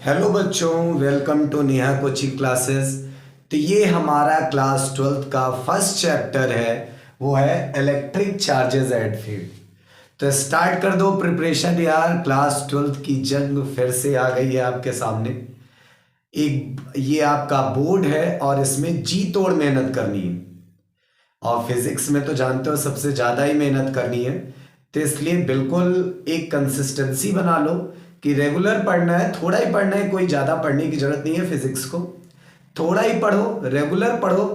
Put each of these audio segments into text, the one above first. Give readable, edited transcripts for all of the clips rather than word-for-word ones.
Hello बच्चों, welcome to Neha coaching classes. तो ये हमारा क्लास 12th का फर्स्ट चैप्टर है, वो है इलेक्ट्रिक चार्जेस एट फील्ड। तो स्टार्ट कर दो प्रिपरेशन यार। क्लास 12th की जंग फिर से आ गई है आपके सामने। एक ये आपका बोर्ड है और इसमें जी तोड़ मेहनत करनी है, और फिजिक्स में तो जानते हो सबसे ज़्यादा ही मेहनत करनी है। तो इसलिए बिल्कुल एक कंसिस्टेंसी बना लो कि रेगुलर पढ़ना है, थोड़ा ही पढ़ना है, कोई ज़्यादा पढ़ने की ज़रूरत नहीं है। फिजिक्स को थोड़ा ही पढ़ो, रेगुलर पढ़ो,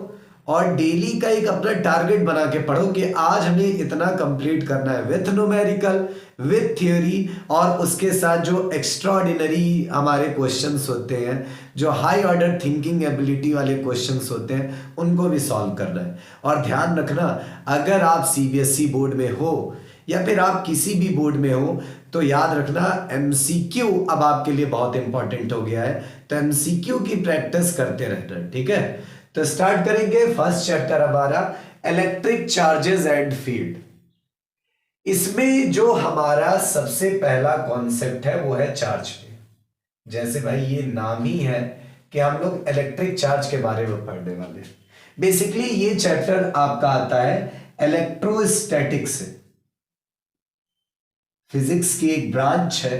और डेली का एक अपना टारगेट बना के पढ़ो कि आज हमें इतना कंप्लीट करना है विथ न्यूमेरिकल, विथ थ्योरी, और उसके साथ जो एक्स्ट्रा ऑर्डिनरी हमारे क्वेश्चंस होते हैं, जो हाई ऑर्डर थिंकिंग एबिलिटी वाले क्वेश्चंस होते हैं, उनको भी सॉल्व करना है। और ध्यान रखना, अगर आप सीबीएसई बोर्ड में हो या फिर आप किसी भी बोर्ड में हो, तो याद रखना एमसीक्यू अब आपके लिए बहुत इंपॉर्टेंट हो गया है। तो एमसीक्यू की प्रैक्टिस करते रहना, ठीक है। तो स्टार्ट करेंगे फर्स्ट चैप्टर हमारा इलेक्ट्रिक चार्जेस एंड फील्ड। इसमें जो हमारा सबसे पहला कॉन्सेप्ट है वो है चार्ज पे। जैसे भाई ये नाम ही है कि हम लोग इलेक्ट्रिक चार्ज के बारे में पढ़ने वाले हैं। बेसिकली ये चैप्टर आपका आता है इलेक्ट्रोस्टैटिक्स से। फिजिक्स की एक ब्रांच है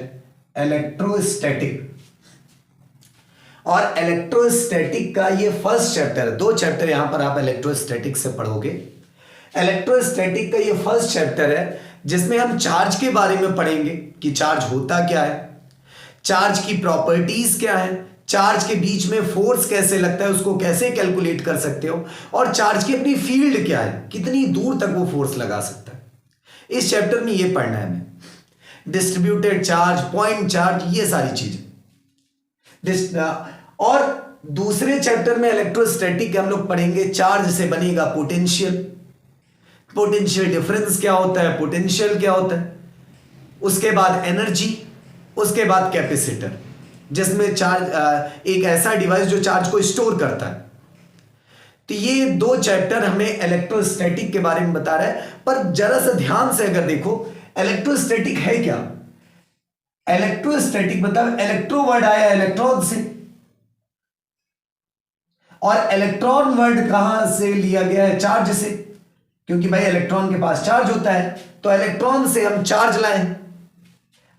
इलेक्ट्रोस्टैटिक, और इलेक्ट्रोस्टैटिक का ये फर्स्ट चैप्टर है। दो चैप्टर यहां पर आप इलेक्ट्रोस्टैटिक से पढ़ोगे। इलेक्ट्रोस्टैटिक का ये फर्स्ट चैप्टर है जिसमें हम चार्ज के बारे में पढ़ेंगे कि चार्ज होता क्या है, चार्ज की प्रॉपर्टीज क्या है, चार्ज के बीच में फोर्स कैसे लगता है, उसको कैसे कैलकुलेट कर सकते हो, और चार्ज की अपनी फील्ड क्या है, कितनी दूर तक वो फोर्स लगा सकता है। इस चैप्टर में ये पढ़ना है हमें। डिस्ट्रीब्यूटेड चार्ज, पॉइंट चार्ज, ये सारी चीजें। और दूसरे चैप्टर में इलेक्ट्रोस्टैटिक हम लोग पढ़ेंगे चार्ज से बनेगा पोटेंशियल, पोटेंशियल डिफरेंस क्या होता है, पोटेंशियल क्या होता है, उसके बाद एनर्जी, उसके बाद कैपेसिटर, जिसमें चार्ज एक ऐसा डिवाइस जो चार्ज को स्टोर करता है। तो ये दो चैप्टर हमें इलेक्ट्रोस्टैटिक के बारे में बता रहा है। पर जरा सा ध्यान से अगर देखो, इलेक्ट्रोस्टैटिक है क्या। इलेक्ट्रोस्टैटिक मतलब इलेक्ट्रो वर्ड आया इलेक्ट्रॉन से, और इलेक्ट्रॉन वर्ड कहां से लिया गया है, चार्ज से, क्योंकि भाई इलेक्ट्रॉन के पास चार्ज होता है, तो इलेक्ट्रॉन से हम चार्ज लाए।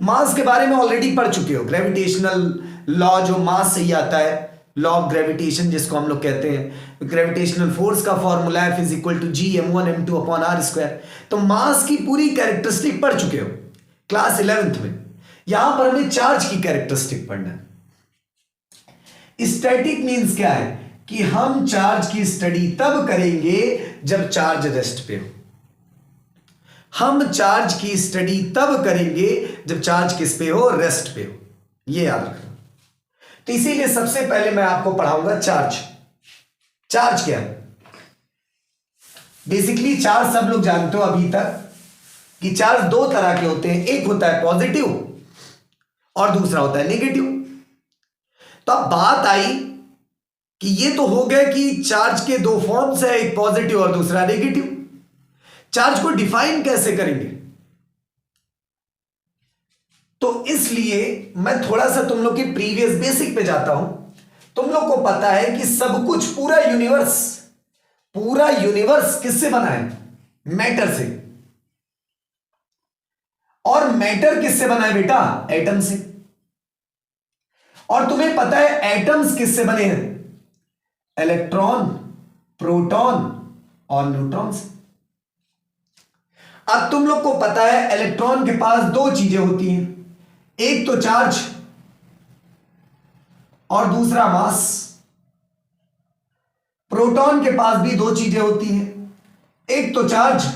मास के बारे में ऑलरेडी पढ़ चुके हो, ग्रेविटेशनल लॉ जो मास से ही आता है, लॉ ऑफ ग्रेविटेशन जिसको हम लोग कहते हैं। ग्रेविटेशनल फोर्स का फॉर्मूला है F = G m1m2/r²। तो मास की पूरी कैरेक्टरिस्टिक पढ़ चुके हो क्लास 11th में। यहां पर हमें चार्ज की कैरेक्टरिस्टिक पढ़ना है। स्टैटिक मींस क्या है कि हम चार्ज की स्टडी तब करेंगे जब चार्ज रेस्ट पे हो। हम चार्ज की स्टडी तब करेंगे जब चार्ज किस पे हो, रेस्ट पे हो। ये याद रखना। तो इसीलिए सबसे पहले मैं आपको पढ़ाऊंगा चार्ज। चार्ज क्या है? बेसिकली चार्ज सब लोग जानते हो अभी तक कि चार्ज दो तरह के होते हैं, एक होता है पॉजिटिव और दूसरा होता है नेगेटिव। तो अब बात आई कि ये तो हो गया कि चार्ज के दो फॉर्म्स है, एक पॉजिटिव और दूसरा नेगेटिव। चार्ज को डिफाइन कैसे करेंगे? तो इसलिए मैं थोड़ा सा तुम लोग के प्रीवियस बेसिक पे जाता हूं। तुम लोग को पता है कि सब कुछ, पूरा यूनिवर्स किससे बना है? मैटर से। और मैटर किससे बना है बेटा? एटम से। और तुम्हें पता है एटम्स किससे बने हैं? इलेक्ट्रॉन, प्रोटॉन और न्यूट्रॉन से। अब तुम लोग को पता है इलेक्ट्रॉन के पास दो चीजें होती हैं, एक तो चार्ज और दूसरा मास। प्रोटॉन के पास भी दो चीजें होती हैं, एक तो चार्ज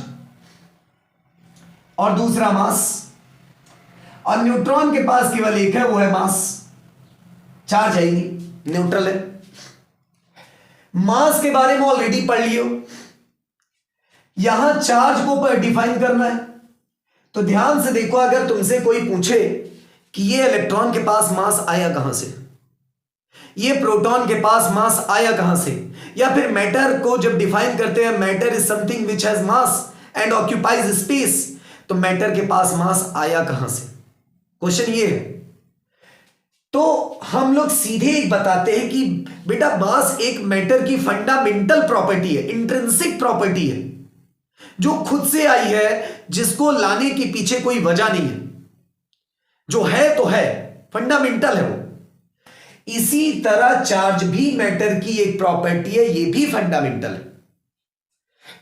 और दूसरा मास। और न्यूट्रॉन के पास केवल एक है, वो है मास। चार्ज है ही नहीं, न्यूट्रल है। मास के बारे में ऑलरेडी पढ़ लियो। यहां चार्ज को डिफाइन करना है। तो ध्यान से देखो, अगर तुमसे कोई पूछे कि ये इलेक्ट्रॉन के पास मास आया कहां से, ये प्रोटॉन के पास मास आया कहां से, या फिर मैटर को जब डिफाइन करते हैं, matter is something which has mass and occupies space, तो मैटर के पास मास आया कहां से? क्वेश्चन ये है। तो हम लोग सीधे एक बताते हैं कि बेटा मास एक मैटर की फंडामेंटल प्रॉपर्टी है, इंट्रिंसिक प्रॉपर्टी है, जो खुद से आई है, जिसको लाने के पीछे कोई वजह नहीं है, जो है तो है, फंडामेंटल है वो। इसी तरह चार्ज भी मैटर की एक प्रॉपर्टी है, ये भी फंडामेंटल है।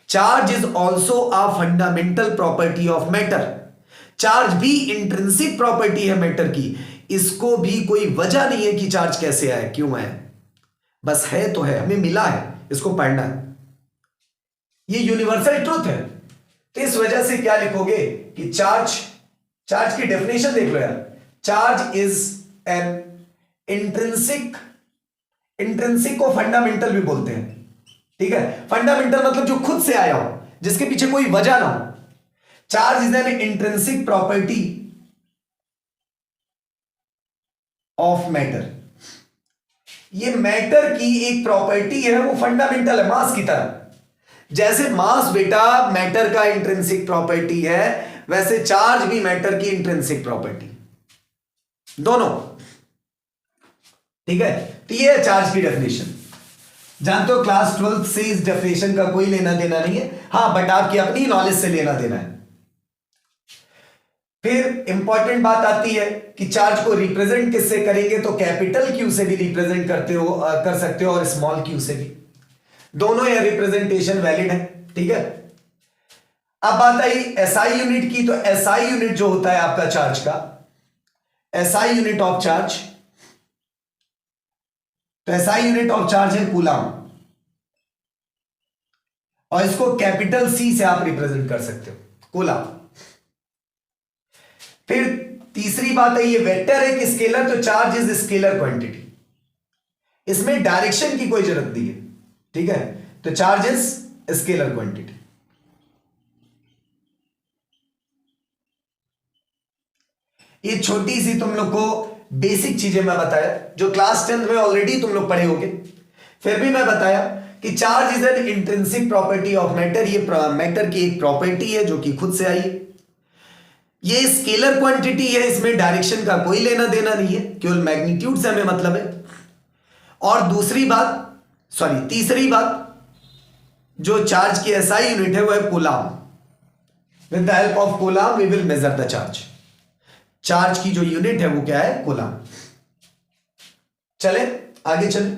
Charge is also a fundamental property of matter. Charge भी इंट्रिंसिक प्रॉपर्टी है मैटर की, इसको भी कोई वजह नहीं है कि चार्ज कैसे आए, क्यों आए, बस है तो है, हमें मिला है, इसको पढ़ना है, ये यूनिवर्सल ट्रूथ है। तो इस वजह से क्या लिखोगे कि चार्ज की डेफिनेशन देख लो यार, चार्ज इज एन इंट्रिंसिक को फंडामेंटल भी बोलते हैं, ठीक है। फंडामेंटल मतलब जो खुद से आया हो, जिसके पीछे कोई वजह ना हो। Charge is an intrinsic property of matter. ये मैटर की एक प्रॉपर्टी है, वो फंडामेंटल है, मास की तरह। जैसे मास बेटा मैटर का इंट्रिंसिक प्रॉपर्टी है, वैसे चार्ज भी मैटर की इंट्रिंसिक प्रॉपर्टी, दोनों, ठीक है। तो ये है चार्ज की डेफिनेशन। जानते हो क्लास 12 से इस डेफिनेशन का कोई लेना देना नहीं है, हां बट आपकी अपनी नॉलेज से लेना देना है। फिर इंपॉर्टेंट बात आती है कि चार्ज को रिप्रेजेंट किससे करेंगे, तो कैपिटल क्यू से भी रिप्रेजेंट कर सकते हो और स्मॉल क्यू से भी, दोनों ये रिप्रेजेंटेशन वैलिड है, ठीक है। अब बात आई एसआई यूनिट की, तो एसआई यूनिट जो होता है आपका चार्ज का, एसआई यूनिट ऑफ चार्ज, तो एसआई यूनिट ऑफ चार्ज है कूलम, और इसको कैपिटल सी से आप रिप्रेजेंट कर सकते हो, कूलम। फिर तीसरी बात है, ये वेक्टर है कि स्केलर, तो चार्ज इज स्केलर क्वांटिटी, इसमें डायरेक्शन की कोई जरूरत नहीं है, ठीक है। तो चार्ज इज स्केलर क्वांटिटी। ये छोटी सी तुम लोग को बेसिक चीजें मैं बताया, जो क्लास 10 में ऑलरेडी तुम लोग पढ़े होंगे, फिर भी मैं बताया कि charge is an intrinsic property of matter. ये मैटर की एक प्रॉपर्टी है जो कि खुद से आई है, ये स्केलर क्वांटिटी है, इसमें डायरेक्शन का कोई लेना देना नहीं है, केवल मैग्नीट्यूड से हमें मतलब है। और तीसरी बात, जो चार्ज की एसआई यूनिट है वो है coulomb. With the help of coulomb we will measure the charge. Charge की जो यूनिट है वो क्या है, कूलम। चले आगे चले।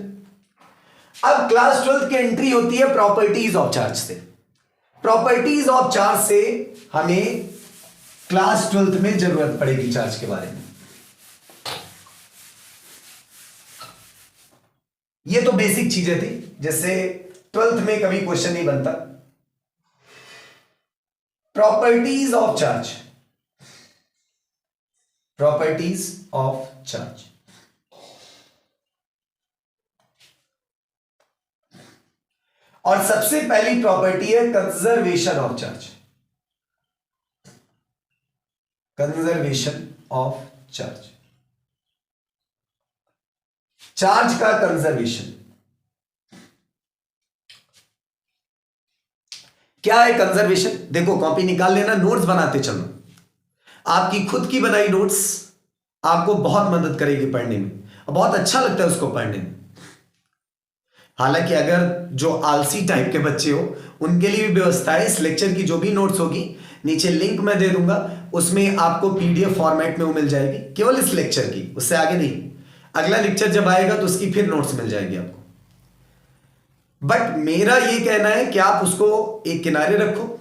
अब क्लास 12 की एंट्री होती है प्रॉपर्टीज ऑफ चार्ज से। प्रॉपर्टीज ऑफ चार्ज से हमें क्लास 12 में जरूरत पड़ेगी चार्ज के बारे में। ये तो बेसिक चीजें थी, जैसे 12th में कभी क्वेश्चन नहीं बनता। Properties of charge, properties of charge. और सबसे पहली प्रॉपर्टी है conservation of charge. Conservation of charge, charge का कंजर्वेशन क्या है। कंजर्वेशन देखो, कॉपी निकाल लेना, नोट्स बनाते चलो। आपकी खुद की बनाई नोट्स आपको बहुत मदद करेगी पढ़ने में, और बहुत अच्छा लगता है उसको पढ़ने में। हालांकि अगर जो आलसी टाइप के बच्चे हो उनके लिए भी व्यवस्था है, इस लेक्चर की जो भी नोट्स होगी नीचे लिंक मैं दे दूंगा, उसमें आपको पीडीएफ फॉर्मेट में वो मिल जाएगी, केवल इस लेक्चर की, उससे आगे नहीं। अगला लेक्चर जब आएगा तो उसकी फिर नोट्स मिल जाएगी आपको। बट मेरा ये कहना है कि आप उसको एक किनारे रखो,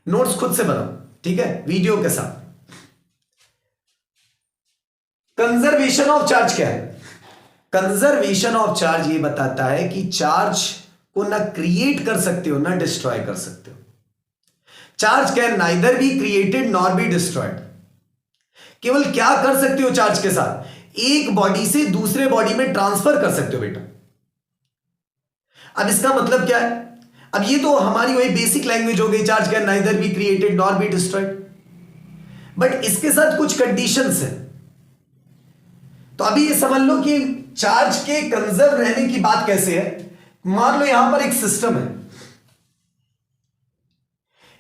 नोट्स खुद से बनाओ, ठीक है, वीडियो के साथ। कंजर्वेशन ऑफ चार्ज क्या है? कंजर्वेशन ऑफ चार्ज ये बताता है कि चार्ज को ना क्रिएट कर सकते हो ना डिस्ट्रॉय कर सकते हो। Charge can neither be created nor be destroyed. केवल क्या कर सकते हो चार्ज के साथ, एक बॉडी से दूसरे बॉडी में ट्रांसफर कर सकते हो बेटा। अब इसका मतलब क्या है? अब ये तो हमारी वही बेसिक लैंग्वेज हो गई, charge can neither be created nor be destroyed. But इसके साथ कुछ कंडीशंस हैं। तो अभी ये समझ लो कि चार्ज के कंजर्व रहने की बात कैसे है। मान लो यहां पर एक सिस्टम है,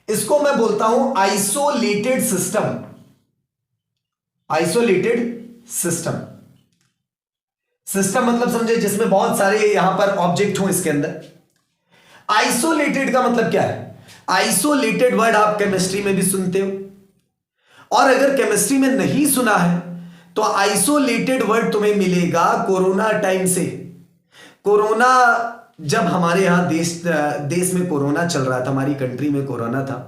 इसको मैं बोलता हूं isolated system. Isolated system system मतलब समझे जिसमें बहुत सारे यहां पर ऑब्जेक्ट हो इसके अंदर। आइसोलेटेड का मतलब क्या है? आइसोलेटेड वर्ड आप केमिस्ट्री में भी सुनते हो, और अगर केमिस्ट्री में नहीं सुना है तो आइसोलेटेड वर्ड तुम्हें मिलेगा कोरोना टाइम से। कोरोना जब हमारे यहां देश में कोरोना चल रहा था, हमारी कंट्री में कोरोना था,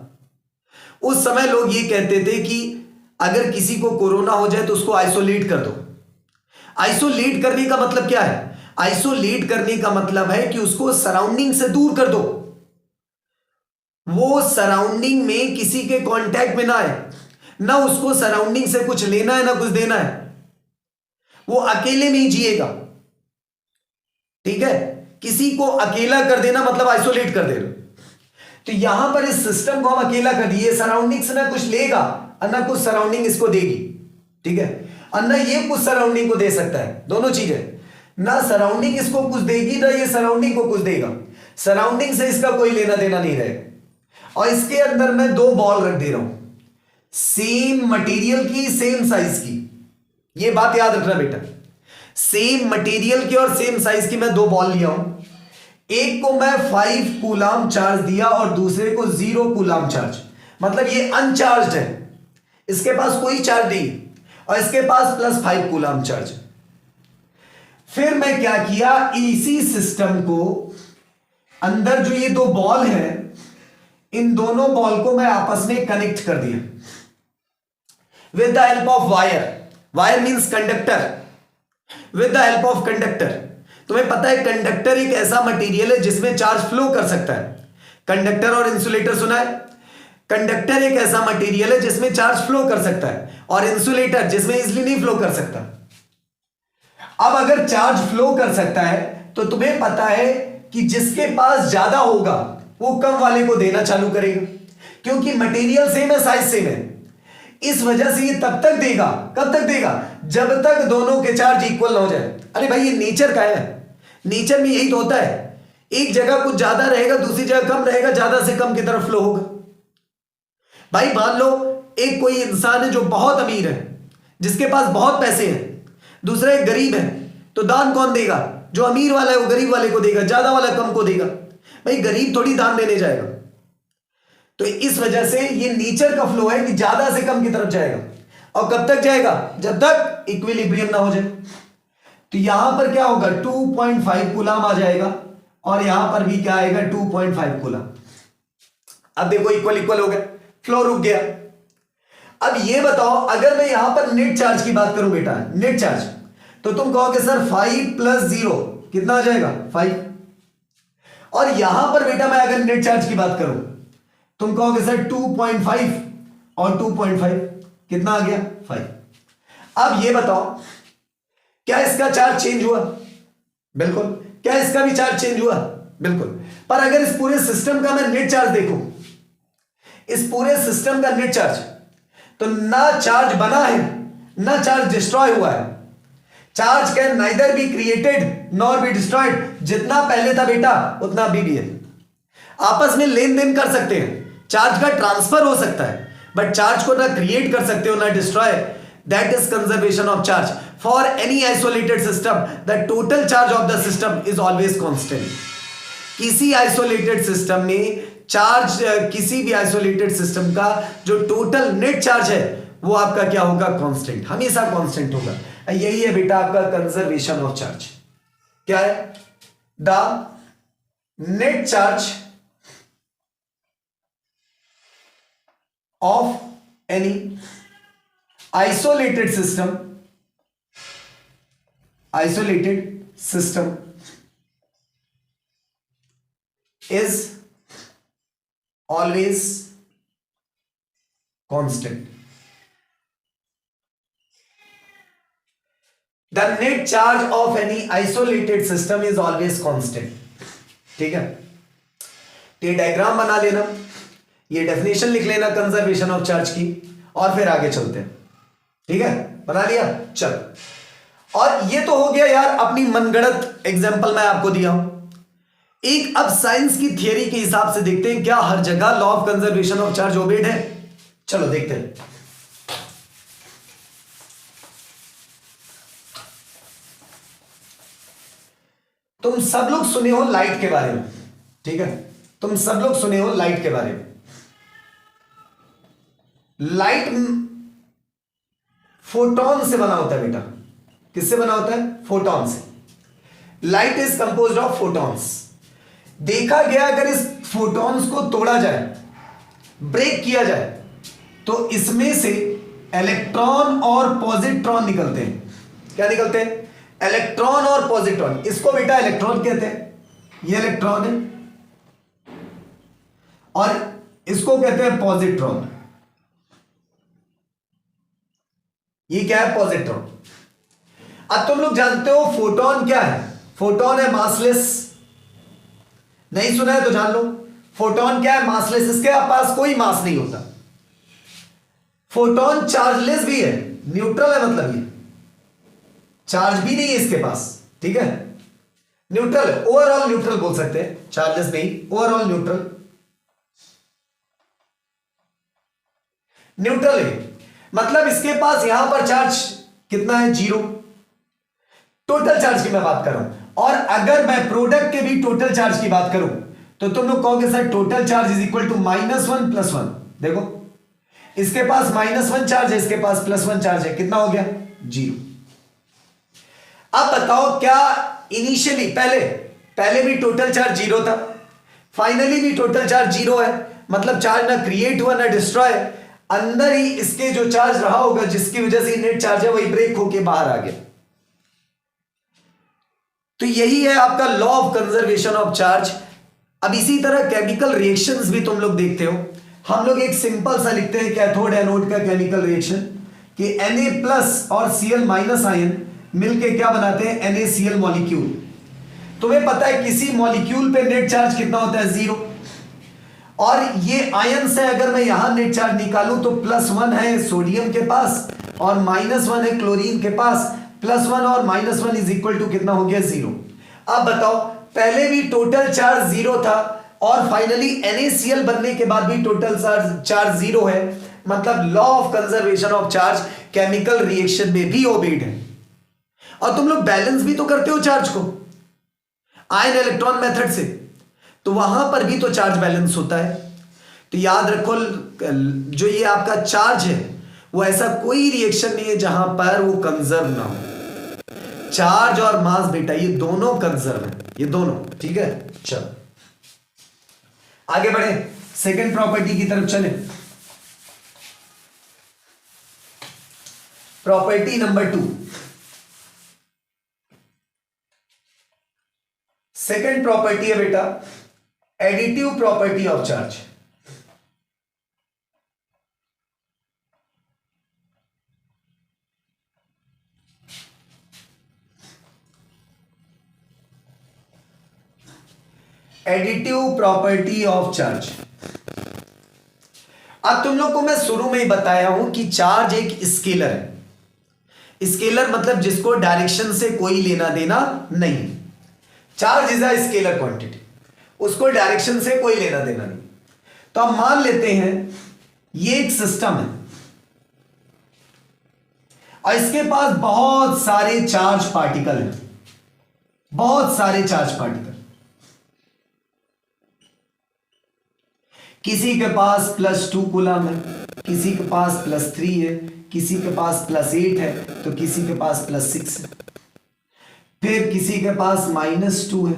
उस समय लोग ये कहते थे कि अगर किसी को कोरोना हो जाए तो उसको आइसोलेट कर दो। आइसोलेट करने का मतलब क्या है? आइसोलेट करने का मतलब है कि उसको सराउंडिंग से दूर कर दो, वो सराउंडिंग में किसी के कांटेक्ट में ना आए, ना उसको सराउंडिंग से कुछ लेना है ना कुछ देना है, वो अकेले में ही जिएगा। ठीक है, किसी को अकेला कर देना मतलब आइसोलेट कर देना। तो यहां पर इस सिस्टम को हम अकेला कर दिए, सराउंडिंग से ना कुछ लेगा और ना कुछ सराउंडिंग इसको देगी। ठीक है, और ना ये कुछ सराउंडिंग को दे सकता है, दोनों चीजें, ना सराउंडिंग इसको कुछ देगी ना ये सराउंडिंग को कुछ देगा। सराउंडिंग से इसका कोई लेना देना नहीं रहेगा। और इसके अंदर मैं दो बॉल रख दे रहा हूं, सेम मटेरियल की, सेम साइज की। ये बात याद रखना बेटा, सेम मटेरियल की और सेम साइज की मैं दो बॉल लिया हूं। एक को मैं 5 कूलाम चार्ज दिया और दूसरे को 0 कूलाम चार्ज, मतलब ये अनचार्ज है, इसके पास कोई चार्ज नहीं, और इसके पास +5 कूलाम चार्ज। फिर मैं क्या किया, इसी सिस्टम को अंदर जो ये दो बॉल है, इन दोनों बॉल को मैं आपस में कनेक्ट कर दिया with the help of wire. Wire means conductor, with the help of conductor. तुम्हें पता है कंडक्टर एक ऐसा मटेरियल है जिसमें चार्ज फ्लो कर सकता है। कंडक्टर और इंसुलेटर सुना है? कंडक्टर एक ऐसा मटेरियल है जिसमें चार्ज फ्लो कर सकता है, और इंसुलेटर जिसमें इजीली नहीं फ्लो कर सकता। अब अगर चार्ज फ्लो कर सकता है तो तुम्हें पता है कि जिसके पास ज्यादा होगा वो कम वाले को देना चालू करेगा, क्योंकि मटेरियल सेम है, साइज सेम है। इस वजह से ये तब तक देगा, कब तक देगा? जब तक दोनों के चार्ज इक्वल ना हो जाए। अरे भाई, ये नेचर का है, नेचर में यही तो होता है, एक जगह कुछ ज्यादा रहेगा दूसरी जगह कम रहेगा, ज्यादा से कम की तरफ फ्लो होगा। भाई मान लो एक कोई इंसान है जो बहुत अमीर है, जिसके पास बहुत पैसे हैं, दूसरा एक गरीब है, तो दान कौन देगा? जो अमीर वाला है वो गरीब वाले को देगा, ज्यादा वाला कम को देगा। भाई गरीब थोड़ी दान देने जाएगा। तो इस वजह से ये नेचर का फ्लो है कि ज्यादा से कम की तरफ जाएगा, और कब तक जाएगा? जब तक इक्विलिब्रियम ना हो जाए। तो यहां पर क्या होगा, 2.5 कूलाम आ जाएगा, और यहां पर भी क्या आएगा, 2.5 कूलाम। अब देखो इक्वल इक्वल हो गया, फ्लो रुक गया। अब ये बताओ, अगर मैं यहां पर नेट चार्ज की बात करूं बेटा, नेट चार्ज, तो तुम कहोगे सर 5 + 0 कितना आ जाएगा? 5। और यहां पर बेटा मैं अगर नेट चार्ज की बात करूं, तुम कहोगे सर 2.5 और 2.5 कितना आ गया? 5। अब ये बताओ, क्या इसका चार्ज चेंज हुआ? बिल्कुल। क्या इसका भी चार्ज चेंज हुआ? बिल्कुल। पर अगर इस पूरे सिस्टम का मैं नेट चार्ज देखूं, इस पूरे सिस्टम का नेट चार्ज, तो ना चार्ज बना है ना चार्ज डिस्ट्रॉय हुआ है। Charge can neither be created nor be destroyed. जितना पहले था बेटा उतना अभी भी है। आपस में लेन देन कर सकते हैं, चार्ज का ट्रांसफर हो सकता है, बट चार्ज को ना क्रिएट कर सकते हो ना destroy. That is conservation of charge. For any isolated system the total charge of the system is always constant. किसी आइसोलेटेड सिस्टम में चार्ज, किसी भी आइसोलेटेड सिस्टम का जो टोटल नेट चार्ज है वो आपका क्या होगा? कांस्टेंट, हमेशा कांस्टेंट होगा। यही है बेटा आपका कंजर्वेशन ऑफ चार्ज। क्या है? The net charge of any isolated system is always constant. The net charge of any isolated system is always constant. ठीक है, ये डायग्राम बना लेना, ये डेफिनेशन लिख लेना कंजर्वेशन ऑफ चार्ज की, और फिर आगे चलते हैं। ठीक है, बना लिया? चल। और ये तो हो गया यार अपनी मनगढ़ंत एग्जांपल मैं आपको दिया हूं। एक अब साइंस की थियरी के हिसाब से देखते हैं क्या हर जगह law of conservation of charge obeyed है। चलो देखते हैं। तुम सब लोग सुने हो लाइट के बारे में, ठीक है, तुम सब लोग सुने हो लाइट के बारे में। लाइट फोटोन से बना होता है बेटा। किससे बना होता है? फोटोन से। Light is composed of photons. देखा गया अगर इस फोटॉन्स को तोड़ा जाए, ब्रेक किया जाए, तो इसमें से इलेक्ट्रॉन और पॉजिट्रॉन निकलते हैं। क्या निकलते हैं? इलेक्ट्रॉन और पॉजिट्रॉन। इसको बेटा इलेक्ट्रॉन कहते हैं, ये इलेक्ट्रॉन है, और इसको कहते हैं पॉजिट्रॉन। ये क्या है? पॉजिट्रॉन। अब तुम लोग जानते हो फोटोन क्या है? फोटोन है मासलेस। नहीं सुना है तो जान लो, फोटोन क्या है? मासलेस। इसके पास कोई मास नहीं होता। फोटोन चार्जलेस भी है, न्यूट्रल है, मतलब ये चार्ज भी नहीं है इसके पास, ठीक है, न्यूट्रल है, ओवरऑल न्यूट्रल बोल सकते हैं, चार्जलेस नहीं, ओवरऑल न्यूट्रल। न्यूट्रल है मतलब इसके पास यहां पर चार्ज कितना है? 0। टोटल चार्ज की मैं बात कर रहा हूं। और अगर मैं प्रोडक्ट के भी टोटल चार्ज की बात करूं तो तुम लोग कहोगे sir total charge is equal to -1 + 1। देखो इसके पास -1 चार्ज है, इसके पास +1 चार्ज है, कितना हो गया? 0। अब बताओ क्या इनिशियली पहले भी टोटल चार्ज 0 था, फाइनली भी टोटल चार्ज 0 है, मतलब चार्ज ना क्रिएट हुआ ना डिस्ट्रॉय, अंदर ही इसके जो चार्ज रहा होगा जिसकी वजह से नेट चार्ज है वही ब्रेक होके बाहर आ गया। तो यही है आपका law of conservation of charge. अब इसी तरह केमिकल रिएक्शंस भी तुम लोग देखते हो। हम लोग एक सिंपल सा लिखते हैं कैथोड एनोड का केमिकल रिएक्शन कि Na+ और Cl- आयन मिलके क्या बनाते हैं? NaCl molecule. तुम्हें पता है किसी मॉलिक्यूल पे नेट चार्ज कितना होता है? 0। और ये आयन से अगर मैं यहां नेट चार्ज निकालूं तो +1 है सोडियम के पास और -1 है क्लोरीन के पास। +1 और -1 इज इक्वल टू कितना हो गया? 0। अब बताओ पहले भी टोटल चार्ज 0 था और फाइनली NaCl बनने के बाद भी टोटल चार्ज 0 है, मतलब law of conservation of charge chemical reaction में भी ओबेड है। और तुम लोग बैलेंस भी तो करते हो चार्ज को आयन इलेक्ट्रॉन मेथड से, तो वहां पर भी तो चार्ज बैलेंस होता है। तो याद रखो जो ये आपका चार्ज है वो ऐसा कोई रिएक्शन नहीं है जहां पर वो कंजर्व ना हो। चार्ज और मास बेटा ये दोनों कंजर्व है, ये दोनों, ठीक है। चलो आगे बढ़े, सेकंड प्रॉपर्टी की तरफ चले। प्रॉपर्टी नंबर 2, सेकंड प्रॉपर्टी है बेटा additive property of charge. Additive property of charge. अब तुम लोग को मैं शुरू में ही बताया हूं कि चार्ज एक स्केलर है। स्केलर मतलब जिसको डायरेक्शन से कोई लेना देना नहीं। Charge is a scalar quantity, उसको डायरेक्शन से कोई लेना देना नहीं। तो हम मान लेते हैं ये एक सिस्टम है और इसके पास बहुत सारे चार्ज पार्टिकल हैं, बहुत सारे चार्ज पार्टिकल। किसी के पास +2 कूलम है, किसी के पास +3 है, किसी के पास +8 है, तो किसी के पास +6 है, फिर किसी के पास -2 है,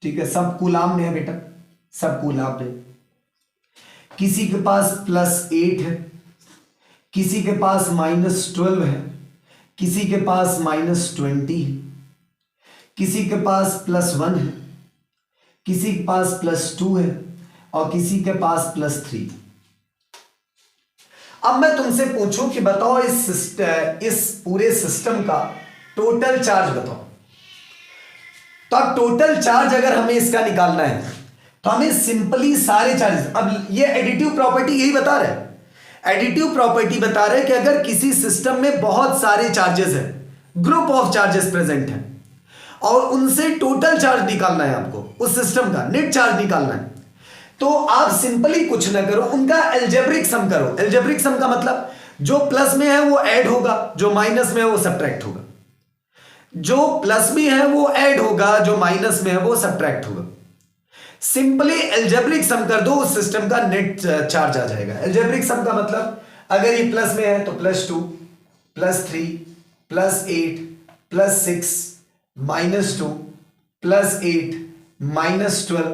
ठीक है, सब कूलम में है बेटा, सब कूलम में। किसी के पास +8 है, किसी के पास -12 है, किसी के पास -20 है, किसी के पास +1 है, किसी के पास +2 है और किसी के पास +3। अब मैं तुमसे पूछूं कि बताओ इस पूरे सिस्टम का टोटल चार्ज बताओ। तो अब टोटल चार्ज अगर हमें इसका निकालना है तो हमें सिंपली सारे चार्जेस, अब ये एडिटिव प्रॉपर्टी यही बता रहा है। एडिटिव प्रॉपर्टी बता रहा है कि अगर किसी सिस्टम में बहुत सारे चार्जेस हैं, ग्रुप ऑफ चार्जेस प्रेजेंट हैं और उनसे टोटल चार्ज निकालना है आपको, उस सिस्टम का नेट चार्ज निकालना है, तो आप सिंपली कुछ ना करो, उनका एल्जेब्रिक सम करो। एल्जेब्रिक सम का मतलब जो प्लस में है वो ऐड होगा, जो माइनस में है वो सब्ट्रैक्ट होगा। जो प्लस में है वो ऐड होगा, जो माइनस में है वो सब्ट्रैक्ट होगा। सिंपली एल्जेब्रिक सम कर दो, उस सिस्टम का नेट चार्ज आ जाएगा। एल्जेब्रिक सम का मतलब अगर ये प्लस में है तो +2 +3 +8 +6 -2 +8 -12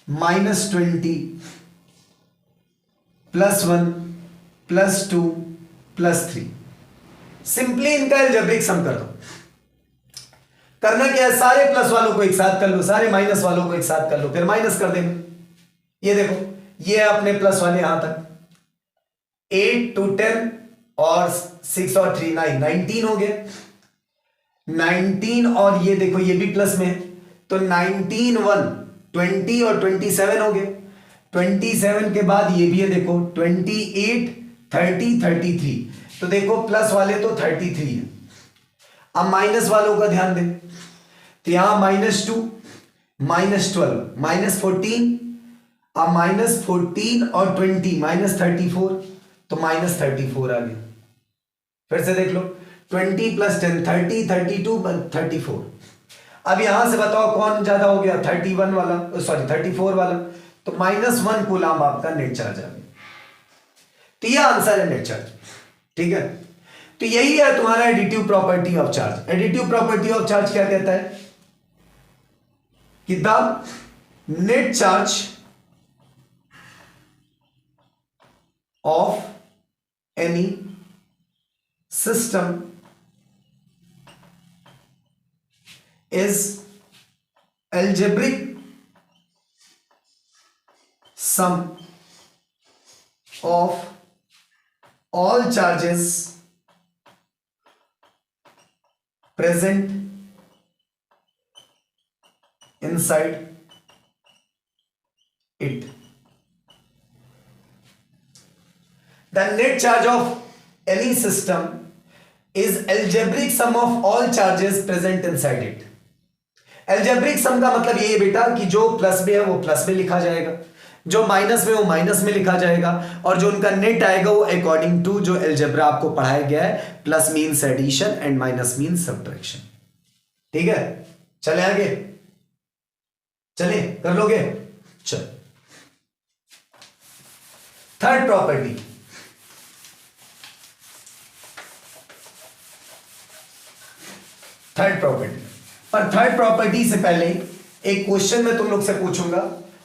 -20 +1 +2 +3। सिंपली इनका एल्जेब्रिक सम कर दो। करना क्या है, सारे प्लस वालों को एक साथ कर लो, सारे माइनस वालों को एक साथ कर लो, फिर माइनस कर देंगे। ये देखो, ये है अपने प्लस वाले यहां तक, 8 2 10 और 6 और 3 9 19 हो गया। 19 और ये देखो ये भी प्लस में है, तो 19 1 20 और 27 हो गए। 27 के बाद ये भी है, देखो 28 30 33। तो देखो प्लस वाले तो 33 है। अब माइनस वालों का ध्यान दें, तो यहां -2 -12 -14। अब -14 और 20 -34, तो -34 आ गया। फिर से देख लो, 20 + 10 30 32 34। अब यहां से बताओ कौन ज्यादा हो गया, 31 वाला, सॉरी 34 वाला। तो -1 कूलम आपका नेट चार्ज आ गया। तो यह आंसर है नेट चार्ज, ठीक है। तो यही है तुम्हारा additive property of charge. Additive property of charge क्या कहता है कि the net charge of any system is algebraic sum of all charges present inside it. The net charge of any system is algebraic sum of all charges present inside it. Algebraic sum का मतलब ये है बेटा कि जो plus में है वो प्लस में लिखा जाएगा, जो माइनस में वो माइनस में लिखा जाएगा, और जो उनका नेट आएगा वो अकॉर्डिंग टू जो एल्जेब्रा आपको पढ़ाया गया है, plus means addition and minus means subtraction. ठीक है, चले आगे, चले कर लोगे। चल, थर्ड प्रॉपर्टी, थर्ड प्रॉपर्टी। पर थर्ड प्रॉपर्टी से पहले एक क्वेश्चन मैं तुम लोग से पूछूंगा,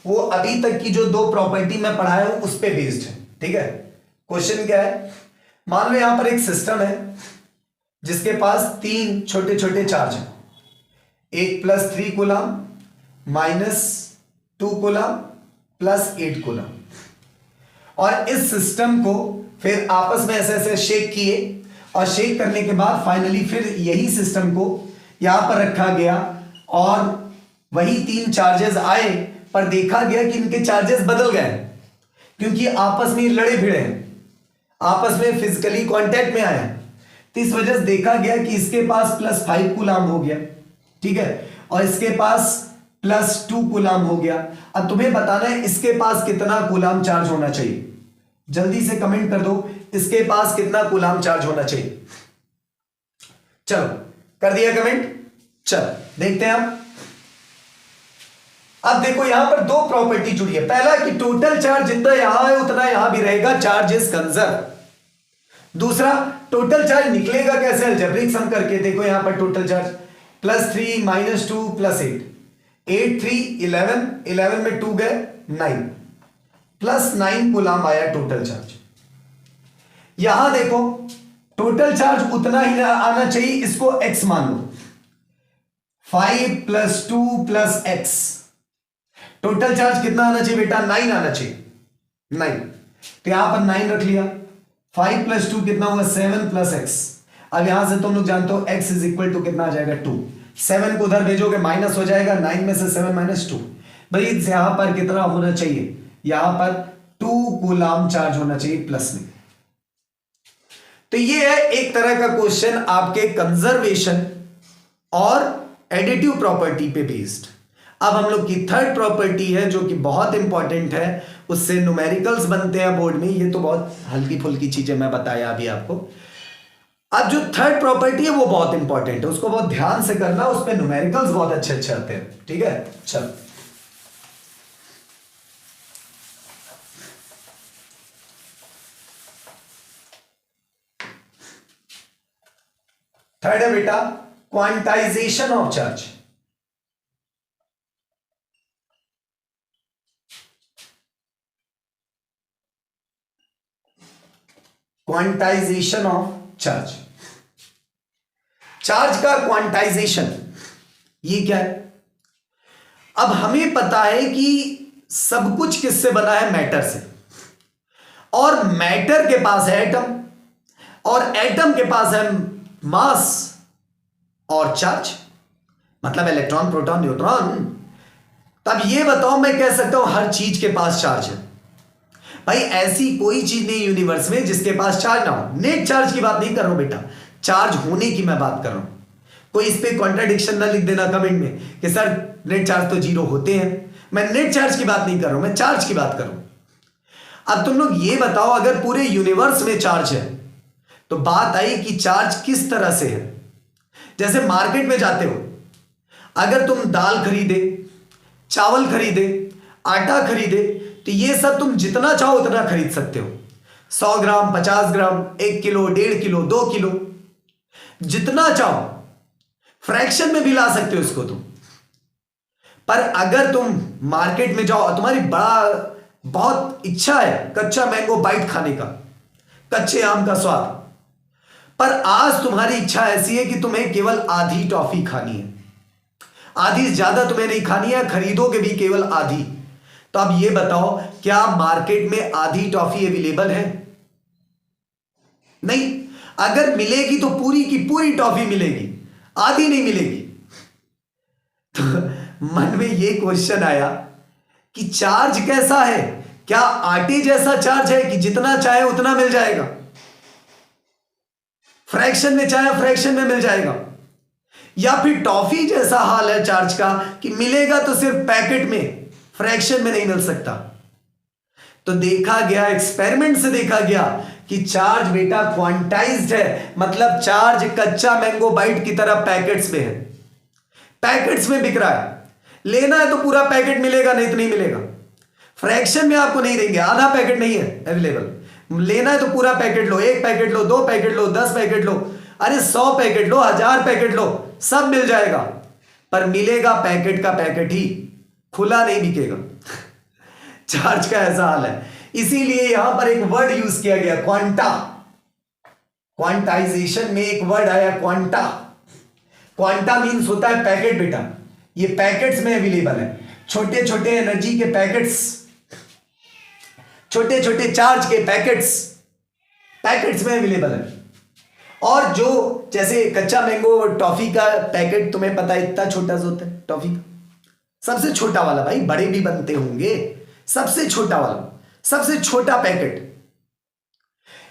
वो अभी तक की जो दो प्रॉपर्टी मैं पढ़ाया हूं उस पे बेस्ड है। ठीक है, क्वेश्चन क्या है, मान लो यहां पर एक सिस्टम है जिसके पास 3 छोटे छोटे चार्ज हैं, एक +3 कूलम, -2 कूलम, +8 कूलम, और इस सिस्टम को फिर आपस में ऐसे ऐसे शेक किए, और शेक करने के बाद फाइनली फिर यही सिस्टम को यहां पर रखा गया, और वही 3 चार्जेस आए, पर देखा गया कि इनके चार्जेस बदल गए क्योंकि आपस में लड़े भिड़े हैं, आपस में फिजिकली कांटेक्ट में आए हैं। तो इस वजह से देखा गया कि इसके पास +5 कूलम हो गया, ठीक है, और इसके पास +2 कूलम हो गया। अब तुम्हें बताना है इसके पास कितना कूलम चार्ज होना चाहिए, जल्दी से कमेंट कर दो, इसके पास कितना कूलम चार्ज होना चाहिए। चलो कर दिया कमेंट, चल देखते हैं हम। अब देखो यहां पर 2 प्रॉपर्टी जुड़ी है। पहला कि टोटल चार्ज जितना यहां है उतना यहां भी रहेगा, चार्ज इज कंजर्व। दूसरा, टोटल चार्ज निकलेगा कैसे, अलजेब्रिक सम करके। देखो यहां पर टोटल चार्ज +3 -2 +8, 8 3 11, 11 में 2 गए 9, +9 कूलम आया टोटल चार्ज। यहां देखो टोटल चार्ज उतना ही आना चाहिए, इसको x मान लो, 5 + 2 + x। टोटल चार्ज कितना आना चाहिए बेटा, 9 आना चाहिए, 9। तो यहां पर 9 रख लिया, 5 + 2 कितना होगा, 7 + x। अब यहां से तुम लोग जानते हो x = कितना आ जाएगा, 2। 7 को उधर भेजोगे माइनस हो जाएगा, 9 में से 7 - 2। भाई यहां पर कितना होना चाहिए, यहां पर 2 कूलम चार्ज होना चाहिए प्लस में। तो ये है एक तरह का क्वेश्चन आपके कंजर्वेशन और एडिटिव प्रॉपर्टी पे बेस्ड। अब हम लोग की थर्ड प्रॉपर्टी है जो कि बहुत इंपॉर्टेंट है, उससे न्यूमेरिकल्स बनते हैं बोर्ड में। ये तो बहुत हल्की फुल्की चीजें मैं बताया अभी आपको। अब जो थर्ड प्रॉपर्टी है वो बहुत इंपॉर्टेंट है, उसको बहुत ध्यान से करना, उस पर न्यूमेरिकल्स बहुत अच्छे अच्छे आते हैं, ठीक है। चल थर्ड है बेटा quantization of charge. Quantization of charge, charge का क्वांटाइजेशन ये क्या है? अब हमें पता है कि सब कुछ किससे बना है? मैटर से, और मैटर के पास है एटम, और एटम के पास है मास और चार्ज, मतलब इलेक्ट्रॉन प्रोटॉन न्यूट्रॉन। तब ये बताओ मैं कह सकता हूं हर चीज के पास चार्ज है? भाई ऐसी कोई चीज नहीं यूनिवर्स में जिसके पास चार्ज ना हो। नेट चार्ज की बात नहीं कर रहा हूं बेटा, चार्ज होने की मैं बात कर रहा हूं। कोई इस पे कॉन्ट्राडिक्शन ना लिख देना कमेंट में कि सर नेट चार्ज तो जीरो होते हैं। मैं नेट चार्ज की बात नहीं कर रहा हूं, मैं चार्ज की बात कर रहा हूं। अब तुम लोग ये बताओ अगर पूरे यूनिवर्स में चार्ज है तो बात आई कि चार्ज किस तरह से है। जैसे मार्केट में जाते हो, अगर तुम दाल खरीदे, चावल खरीदे, आटा खरीदे, तो ये सब तुम जितना चाहो उतना खरीद सकते हो। 100 ग्राम, 50 ग्राम, 1 किलो, 1.5 किलो, 2 किलो, जितना चाहो फ्रैक्शन में भी ला सकते हो इसको तुम। पर अगर तुम मार्केट में जाओ, तुम्हारी बहुत इच्छा है कच्चा मैंगो बाइट खाने का, कच्चे आम का स्वाद, पर आज तुम्हारी इच्छा ऐसी है कि तुम्हें केवल आधी टॉफी खानी है, आधी ज्यादा तुम्हें नहीं खानी है, खरीदोगे भी केवल आधी। तो अब ये बताओ क्या मार्केट में आधी टॉफी अवेलेबल है? नहीं। अगर मिलेगी तो पूरी की पूरी टॉफी मिलेगी, आधी नहीं मिलेगी। तो मन में ये क्वेश्चन आया कि चार्ज कैसा है? क्या आटे जैसा चार्ज है कि जितना चाहे उतना मिल जाएगा, फ्रैक्शन में चाहे फ्रैक्शन में मिल जाएगा, या फिर टॉफी जैसा हाल है चार्ज का कि मिलेगा तो सिर्फ पैकेट में, फ्रैक्शन में नहीं मिल सकता? तो देखा गया, एक्सपेरिमेंट से देखा गया कि चार्ज बेटा क्वांटाइज्ड है, मतलब चार्ज कच्चा मैंगो बाइट की तरह पैकेट्स में है, पैकेट्स में बिक रहा है। लेना है तो पूरा पैकेट मिलेगा, नहीं तो नहीं मिलेगा। फ्रैक्शन में आपको नहीं देंगे, आधा पैकेट नहीं है अवेलेबल। लेना है तो पूरा पैकेट लो, 1 पैकेट लो, 2 पैकेट लो, 10 पैकेट लो, अरे 100 पैकेट लो, 1000 पैकेट लो, सब मिल जाएगा, पर मिलेगा पैकेट का पैकेट ही, खुला नहीं बिकेगा। चार्ज का ऐसा हाल है। इसीलिए यहां पर एक वर्ड यूज किया गया, क्वांटा। क्वांटाइजेशन में एक वर्ड आया क्वांटा। क्वांटा मीन्स होता है पैकेट बेटा, ये पैकेट्स में अवेलेबल है, छोटे छोटे एनर्जी के पैकेट्स, छोटे छोटे चार्ज के पैकेट्स, पैकेट्स में अवेलेबल है। और जो जैसे कच्चा मैंगो टॉफी का पैकेट तुम्हें पता है इतना छोटा सा होता है टॉफी का, सबसे छोटा वाला, भाई बड़े भी बनते होंगे, सबसे छोटा वाला, सबसे छोटा पैकेट।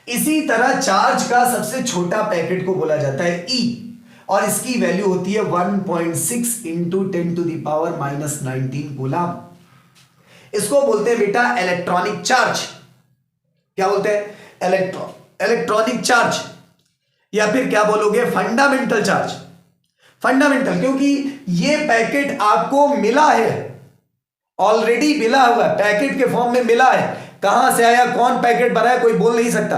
इसी तरह चार्ज का सबसे छोटा पैकेट को बोला जाता है ई, और इसकी वैल्यू होती है 1.6 इंटू 10⁻⁻19 कूलम। इसको बोलते हैं बेटा इलेक्ट्रॉनिक चार्ज। क्या बोलते हैं? इलेक्ट्रॉनिक चार्ज, या फिर क्या बोलोगे? Fundamental charge. फंडामेंटल क्योंकि ये पैकेट आपको मिला है, ऑलरेडी मिला हुआ पैकेट के फॉर्म में मिला है। कहां से आया, कौन पैकेट बनाया, कोई बोल नहीं सकता।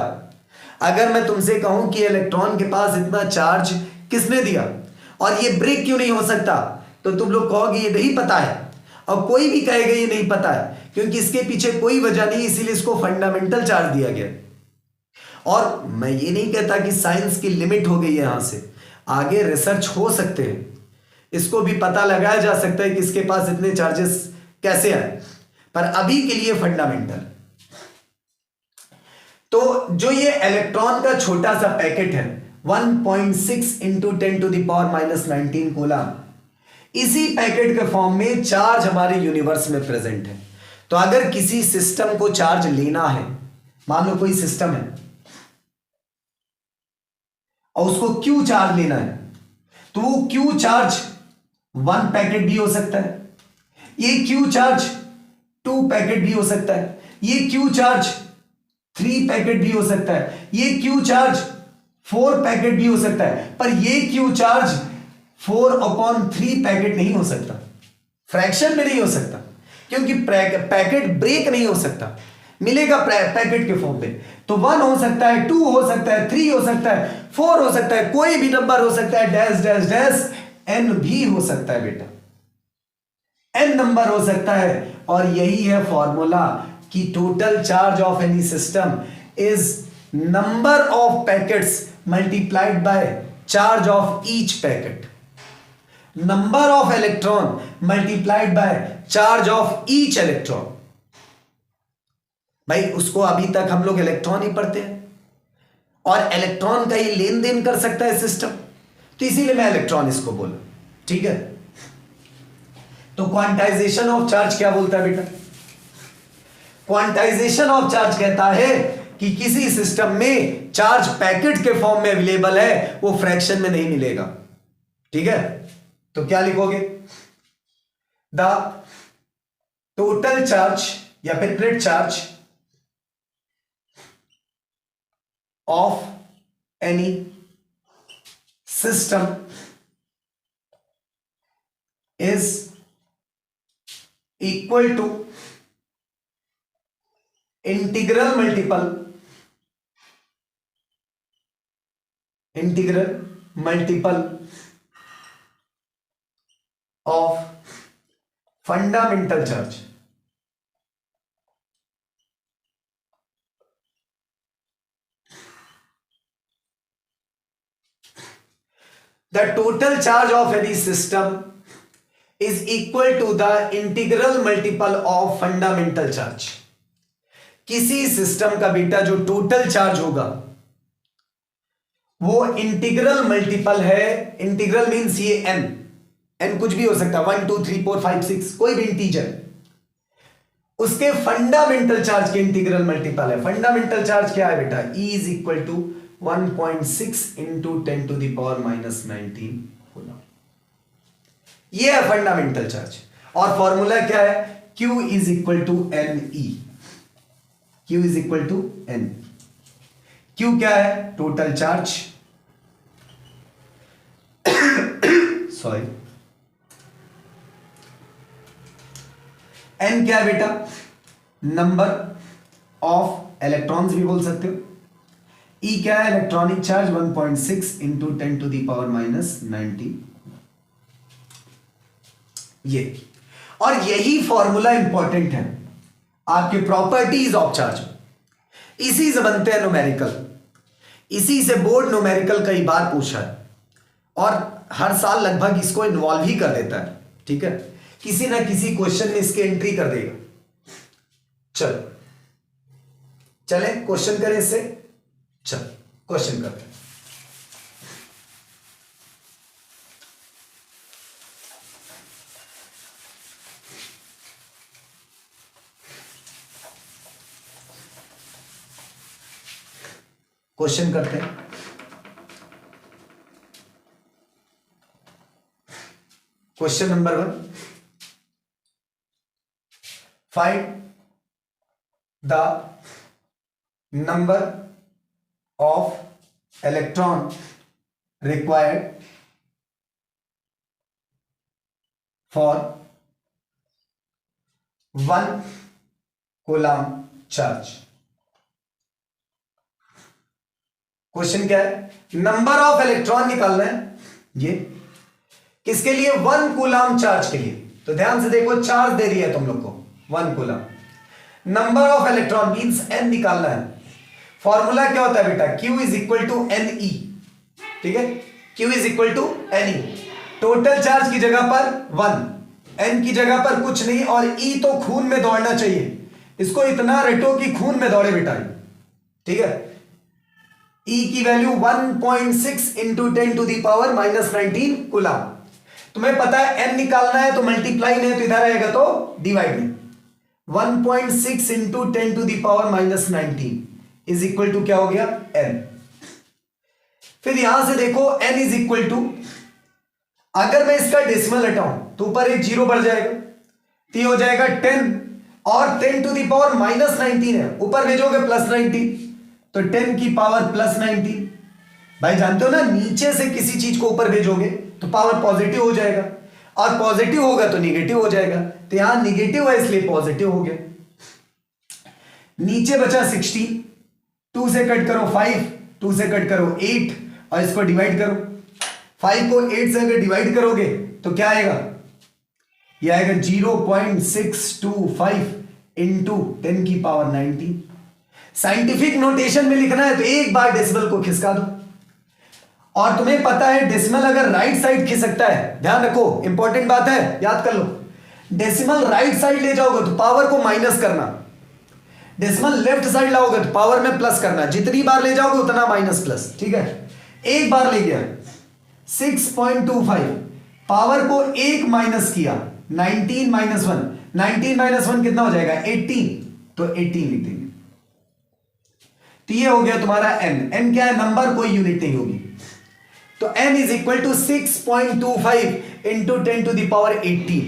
अगर मैं तुमसे कहूं कि इलेक्ट्रॉन के पास इतना चार्ज किसने दिया और ये ब्रेक क्यों नहीं हो सकता, तो तुम लोग कहोगे ये नहीं पता है, और कोई भी कहेगा ये नहीं पता है, क्योंकि इसके पीछे कोई वजह नहीं, इसीलिए इसको फंडामेंटल चार्ज दिया गया। और मैं ये नहीं कहता कि साइंस की लिमिट हो गई है, यहां से आगे रिसर्च हो सकते हैं, इसको भी पता लगाया जा सकता है कि इसके पास इतने चार्जेस कैसे आए, पर अभी के लिए फंडामेंटल। तो जो ये इलेक्ट्रॉन का छोटा सा पैकेट है 1.6 इंटू 10⁻⁻19 कूलम, इसी पैकेट के फॉर्म में चार्ज हमारे यूनिवर्स में प्रेजेंट है। तो अगर किसी सिस्टम को चार्ज लेना है, मान लो कोई सिस्टम है और उसको क्यू चार्ज लेना है, तो वो क्यू चार्ज 1 पैकेट भी हो सकता है, ये क्यू चार्ज 2 पैकेट भी हो सकता है, ये क्यू चार्ज 3 पैकेट भी हो सकता है, ये क्यू चार्ज 4 पैकेट भी हो सकता है, पर ये क्यू चार्ज 4/3 पैकेट नहीं हो सकता, फ्रैक्शन में नहीं हो सकता, क्योंकि पैकेट ब्रेक नहीं हो सकता, मिलेगा पैकेट के फॉर्म में। तो 1 हो सकता है, 2 हो सकता है, 3 हो सकता है, 4 हो सकता है, कोई भी नंबर हो सकता है, डैश डैश डैश n भी हो सकता है बेटा, n नंबर हो सकता है। और यही है फॉर्मूला कि total charge of any system is number of packets multiplied by charge of each packet, number of electron multiplied by charge of each electron. भाई उसको अभी तक हम लोग इलेक्ट्रॉन ही पढ़ते हैं, और इलेक्ट्रॉन का ही लेन देन कर सकता है सिस्टम, तो इसीलिए मैं इलेक्ट्रॉन इसको बोला, ठीक है। तो क्वांटाइजेशन ऑफ चार्ज क्या बोलता है बेटा? क्वांटाइजेशन ऑफ चार्ज कहता है कि किसी सिस्टम में चार्ज पैकेट के फॉर्म में अवेलेबल है, वो फ्रैक्शन में नहीं मिलेगा, ठीक है। तो क्या लिखोगे? द टोटल चार्ज या फिर net charge of any system is equal to integral multiple of fundamental charge. The total charge of any system is equal to the integral multiple of fundamental charge. किसी system का बेटा जो total charge होगा वो integral multiple है, integral means ये n कुछ भी हो सकता है, 1 2 3 4 5 6 कोई भी इंटीजर, उसके फंडामेंटल चार्ज के इंटीग्रल मल्टीपल है। फंडामेंटल चार्ज क्या है बेटा? E is equal to 1.6 into 10 to the power -19 coulomb, ये है फंडामेंटल चार्ज। और फॉर्मूला क्या है? Q is equal to NE, Q is equal to N। Q क्या है? टोटल चार्ज, सॉरी, N क्या है बेटा? नंबर ऑफ इलेक्ट्रॉन्स भी बोल सकते हो। E क्या है? Electronic charge 1.6 into 10 to the power -19, ये। और यही फॉर्मूला इंपॉर्टेंट है आपके प्रॉपर्टीज ऑफ चार्ज, इसी से बनते हैं न्यूमेरिकल, इसी से बोर्ड न्यूमेरिकल कई बार पूछा है और हर साल लगभग इसको इन्वॉल्व ही कर देता है, ठीक है। किसी ना किसी क्वेश्चन में इसके एंट्री कर देगा। चले क्वेश्चन करें इससे, चल क्वेश्चन करते हैं। क्वेश्चन करते हैं। Question number 1, find the number of electron required for 1 coulomb charge। Question क्या है? नंबर ऑफ इलेक्ट्रॉन निकालना है, ये किसके लिए? 1 कूलम चार्ज के लिए। तो ध्यान से देखो, चार्ज दे रही है तुम लोग को 1 coulomb, number of electron means n निकालना है। फॉर्मूला क्या होता है बेटा? Q is equal to NE, ठीक है। Q is equal to NE, total charge की जगह पर 1, n की जगह पर कुछ नहीं, और E तो खून में दौड़ना चाहिए, इसको इतना रटो कि खून में दौड़े बेटा, ठीक है। E की value 1.6 into 10 to the power -19 coulomb. तुम्हें पता है n निकालना है तो मल्टीप्लाई में है, तो इधर आएगा तो डिवाइड में। 1.6 into 10 to the power -19 is equal to क्या हो गया? n। फिर यहां से देखो n इज इक्वल टू, अगर मैं इसका डेसिमल हटाऊं तो ऊपर एक जीरो बढ़ जाएगा, तो ये हो जाएगा 10, और 10 टू द पावर -19 है, ऊपर भेजोगे +19, तो 10 की पावर +19, भाई जानते हो ना, नीचे से किसी चीज को ऊपर भेजोगे तो पावर पॉजिटिव हो जाएगा, और पॉजिटिव होगा तो निगेटिव हो जाएगा। तो यहां निगेटिव है इसलिए पॉजिटिव हो गया। नीचे बचा 16, 2 से कट करो 5, 2 से कट करो 8, और इसको डिवाइड करो। 5 को 8 से अगर डिवाइड करोगे तो क्या आएगा, ये आएगा 0.625 इंटू 10 की पावर 19। साइंटिफिक नोटेशन में लिखना है तो एक बार डेसिमल को खिसका दो। और तुम्हें पता है डेसिमल अगर राइट साइड खिसकता है, ध्यान रखो, इंपॉर्टेंट बात है, याद कर लो, डेसिमल राइट साइड ले जाओगे तो पावर को माइनस करना, डेसिमल लेफ्ट साइड लाओगे तो पावर में प्लस करना, जितनी बार ले जाओगे उतना माइनस प्लस। ठीक है, एक बार ले गया 6.25, पावर को एक माइनस किया, 19 माइनस 1, 19 माइनस 1 कितना हो जाएगा 18, तो 18 लिख देंगे। तो ये हो गया तुम्हारा n। n क्या है, नंबर, कोई यूनिट नहीं होगी। तो n is equal to 6.25 into 10 to the power 18।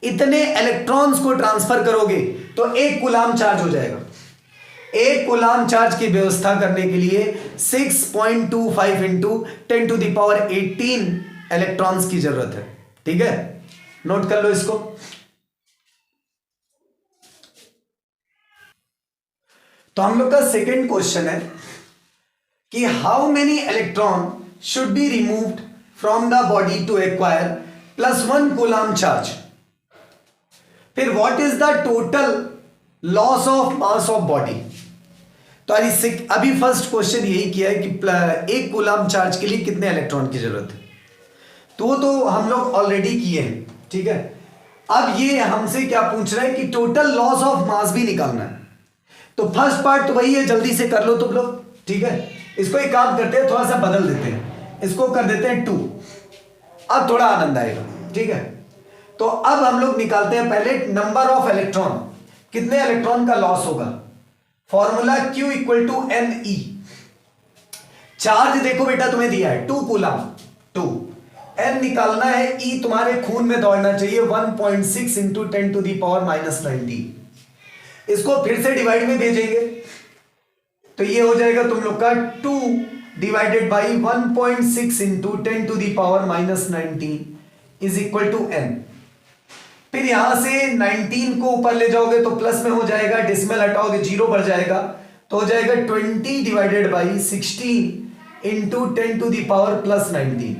इतने इलेक्ट्रॉन्स को ट्रांसफर करोगे तो एक कूलाम चार्ज हो जाएगा। एक कूलाम चार्ज की व्यवस्था करने के लिए 6.25 into 10 to the power 18 electrons की जरूरत है। ठीक है, नोट कर लो इसको। तो हम लोग का सेकंड क्वेश्चन है कि how many electron should be removed from the body to acquire +1 coulomb charge. फिर what is the total loss of mass of body. तो अभी फर्स्ट क्वेश्चन यही किया है कि एक कूलाम चार्ज के लिए कितने इलेक्ट्रॉन की जरूरत है, तो हम लोग ऑलरेडी किए हैं। ठीक है, अब ये हमसे क्या पूछ रहा है कि टोटल लॉस ऑफ मास भी निकालना है। तो फर्स्ट पार्ट तो वही है, जल्दी से कर लो तुम लोग। ठीक है, इसको एक काम करते हैं, थोड़ा सा बदल देते हैं, इसको कर देते हैं 2, अब थोड़ा आनंद आएगा। ठीक है, तो अब हम लोग निकालते हैं पहले नंबर ऑफ इलेक्ट्रॉन, कितने इलेक्ट्रॉन का लॉस होगा। Formula Q equal to NE। Charge देखो बेटा तुम्हें दिया है 2 कूलाम, 2, n निकालना है, E तुम्हारे खून में दौड़ना चाहिए 1.6 इंटू 10 टू दी पावर -19। इसको फिर से डिवाइड में भेजेंगे तो ये हो जाएगा तुम लोग का 2 divided by 1.6 into 10 to the power -19 is equal to n। फिर यहां से 19 को ऊपर ले जाओगे तो प्लस में हो जाएगा, डेसिमल हटाओगे 0 बढ़ जाएगा, तो हो जाएगा 20 divided by 16 into 10 to the power +19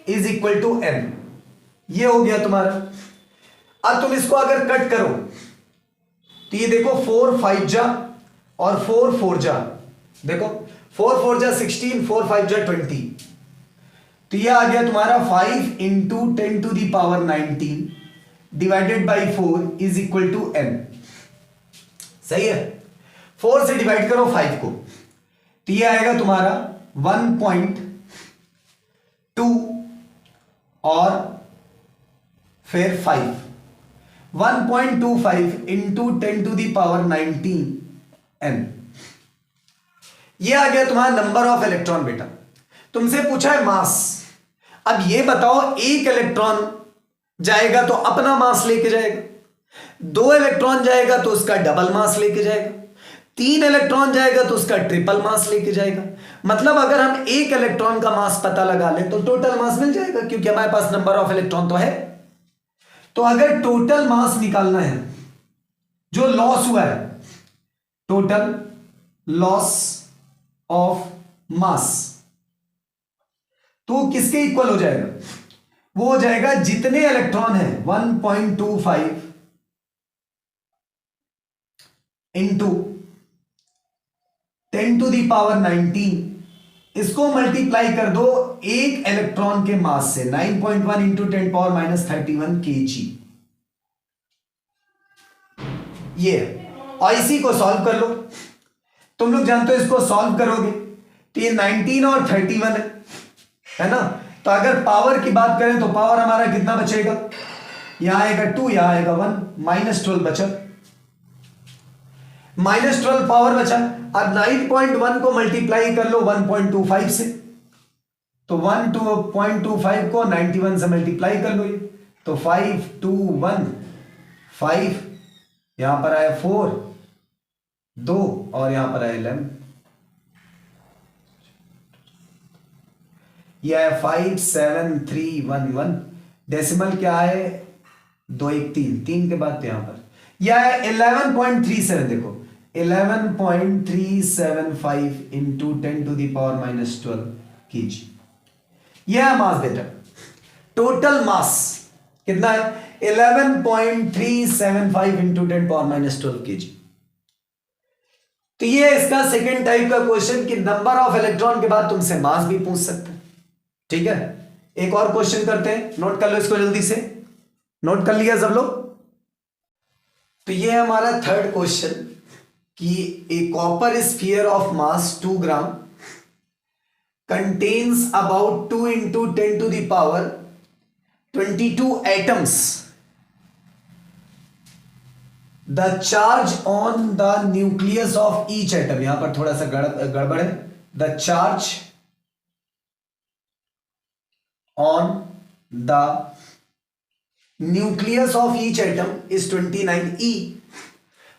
is equal to n। ये हो गया तुम्हारा। अब तुम इसको अगर कट करो तो ये देखो 4 5 जा और 4 4 जा, देखो 4 4 जा 16, 4 5 जा 20, तो ये आ गया तुम्हारा 5 into 10 to the power 19 divided by 4 is equal to n। सही है, 4 से डिवाइड करो 5 को तो ये आएगा तुम्हारा 1.2 और फिर 5, 1.25 into 10 to the power 19 n। ये आ गया तुम्हारा नंबर ऑफ इलेक्ट्रॉन। बेटा तुमसे पूछा है मास, अब ये बताओ एक इलेक्ट्रॉन जाएगा तो अपना मास लेके जाएगा, 2 इलेक्ट्रॉन जाएगा तो उसका डबल मास लेके जाएगा, 3 इलेक्ट्रॉन जाएगा तो उसका ट्रिपल मास लेके जाएगा। मतलब अगर हम एक इलेक्ट्रॉन का मास पता लगा लें तो टोटल मास मिल जाएगा, क्योंकि हमारे पास नंबर ऑफ इलेक्ट्रॉन तो है। तो अगर टोटल मास निकालना है, जो लॉस हुआ है, टोटल लॉस ऑफ मास, तो किसके इक्वल हो जाएगा, वो हो जाएगा जितने इलेक्ट्रॉन है 1.25 इंटू 10 टू दी पावर 19, इसको मल्टीप्लाई कर दो एक इलेक्ट्रॉन के मास से, 9.1 इंटू 10 पावर -31 kg। ये और इसी को सॉल्व कर लो। तुम लोग जानते हो इसको सॉल्व करोगे तो ये 19 और 31 है ना। तो अगर पावर की बात करें तो पावर हमारा कितना बचेगा, यहां आएगा 2, यहां आएगा 1, -12 बचा, -12 पावर बचा। अब 9.1 को मल्टीप्लाई कर लो 1.25 से, तो 1.25 को 91 से मल्टीप्लाई कर लो, ये तो 5 2 1 5, यहां पर आया 4 2 और यहां पर आया 11। यह है 57311। डेसिमल क्या है 213, 3 के बाद यहां पर यह है 11.37। देखो 11.375 इंटू 10⁻⁻12 kg। यह है मास डेटा। टोटल मास कितना है 11.375 इंटू 10⁻12 kg। तो ये इसका सेकेंड टाइप का क्वेश्चन कि नंबर ऑफ इलेक्ट्रॉन के बाद तुमसे मास भी पूछ सकते हैं। ठीक है, एक और क्वेश्चन करते हैं, नोट कर लो इसको जल्दी से। नोट कर लिया सब लोग? तो ये है हमारा थर्ड क्वेश्चन कि a copper sphere of mass 2 gram contains about 2 into 10⁻22 atoms. The charge on the nucleus of each atom, यहां पर थोड़ा सा गड़बड़ है। The charge on the nucleus of each atom is 29 E।